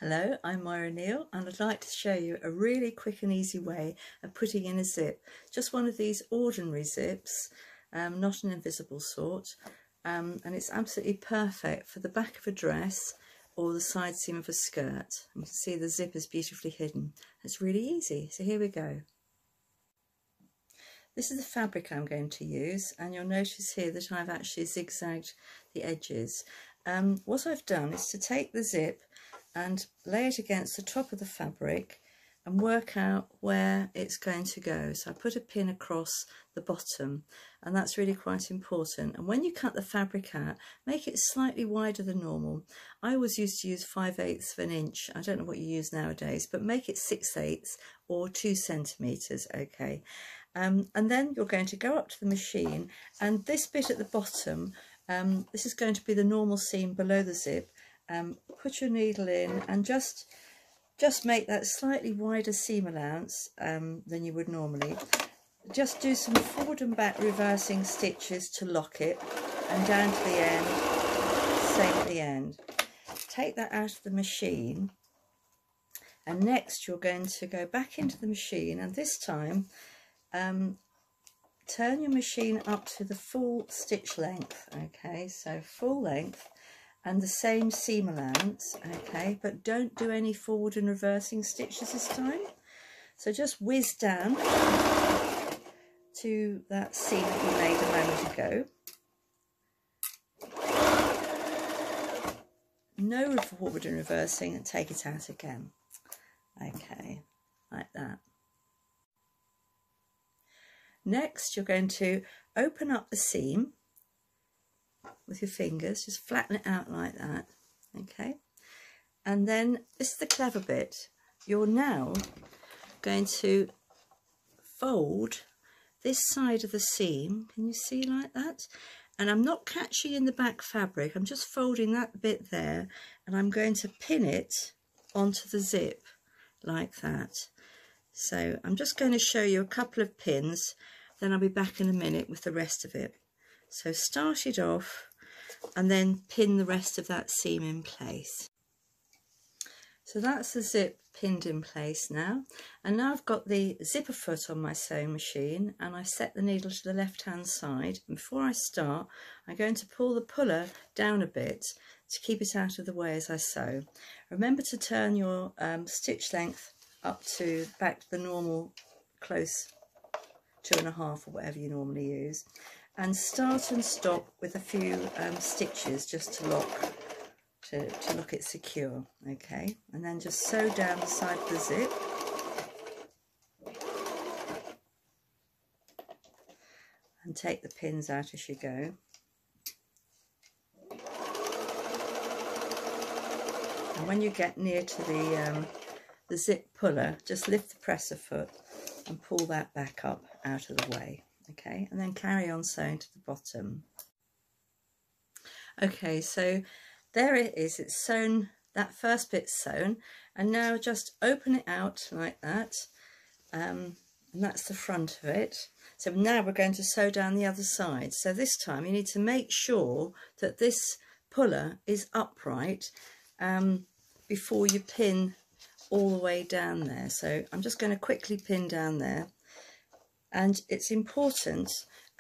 Hello, I'm Moira Neal and I'd like to show you a really quick and easy way of putting in a zip. Just one of these ordinary zips, not an invisible sort, and it's absolutely perfect for the back of a dress or the side seam of a skirt. You can see the zip is beautifully hidden. It's really easy, so here we go. This is the fabric I'm going to use, and you'll notice here that I've actually zigzagged the edges. What I've done is to take the zip and lay it against the top of the fabric and work out where it's going to go. So I put a pin across the bottom, and that's really quite important. And when you cut the fabric out, make it slightly wider than normal. I always used to use 5/8 of an inch. I don't know what you use nowadays, but make it 6/8 or 2 centimetres, okay. And then you're going to go up to the machine, and this bit at the bottom, this is going to be the normal seam below the zip. Put your needle in and just make that slightly wider seam allowance than you would normally. Just do some forward and back reversing stitches to lock it, and down to the end, same at the end. Take that out of the machine, and next you're going to go back into the machine, and this time turn your machine up to the full stitch length, okay, so full length and the same seam allowance, okay, but don't do any forward and reversing stitches this time. So just whiz down to that seam that you made a moment ago. No forward and reversing, and take it out again. Okay, like that. Next, you're going to open up the seam with your fingers, just flatten it out like that, okay? And then, this is the clever bit, you're now going to fold this side of the seam, can you see, like that? And I'm not catching in the back fabric, I'm just folding that bit there, and I'm going to pin it onto the zip like that. So I'm just going to show you a couple of pins, then I'll be back in a minute with the rest of it. So start it off and then pin the rest of that seam in place. So that's the zip pinned in place now, and now I've got the zipper foot on my sewing machine, and I set the needle to the left hand side, and before I start I'm going to pull the puller down a bit to keep it out of the way as I sew. Remember to turn your stitch length up to back to the normal close 2.5 or whatever you normally use, and start and stop with a few stitches just to lock it secure, okay, and then just sew down the side of the zip and take the pins out as you go. And when you get near to the zip puller, just lift the presser foot and pull that back up out of the way, okay, and then carry on sewing to the bottom. Okay, so there it is, it's sewn, that first bit's sewn, and now just open it out like that, and that's the front of it. So now we're going to sew down the other side. So this time you need to make sure that this puller is upright before you pin all the way down there. So I'm just going to quickly pin down there, and it's important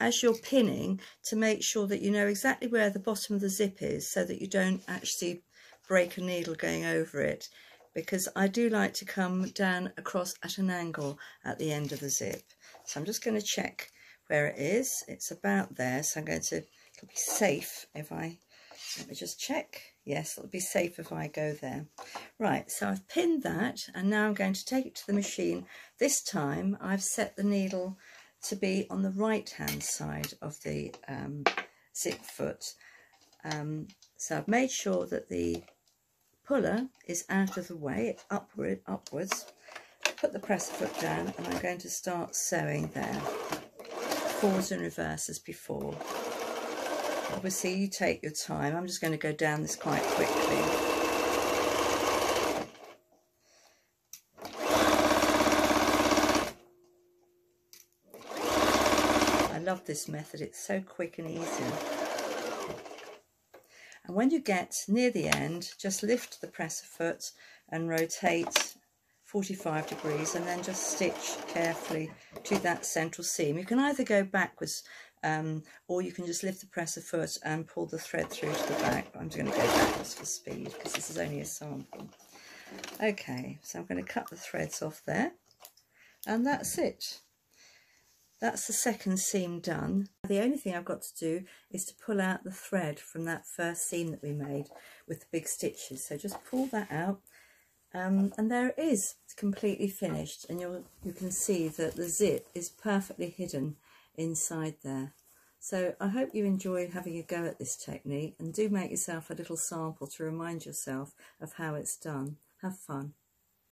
as you're pinning to make sure that you know exactly where the bottom of the zip is, so that you don't actually break a needle going over it, because I do like to come down across at an angle at the end of the zip. So I'm just going to check where it is. It's about there, so I'm going to, it'll be safe if I, let me just check. Yes, it'll be safe if I go there. Right, so I've pinned that, and now I'm going to take it to the machine. This time I've set the needle to be on the right hand side of the zip foot. So I've made sure that the puller is out of the way, upwards. Put the presser foot down, and I'm going to start sewing there, forwards and reverse as before. Obviously you take your time, I'm just going to go down this quite quickly. I love this method, it's so quick and easy. And when you get near the end, just lift the presser foot and rotate 45 degrees, and then just stitch carefully to that central seam. You can either go backwards or you can just lift the presser foot and pull the thread through to the back. I'm just going to go backwards for speed because this is only a sample. Okay, so I'm going to cut the threads off there, and that's it. That's the second seam done. The only thing I've got to do is to pull out the thread from that first seam that we made with the big stitches. So just pull that out. And there it is. It's completely finished, and you can see that the zip is perfectly hidden inside there. So I hope you enjoy having a go at this technique, and do make yourself a little sample to remind yourself of how it's done. Have fun.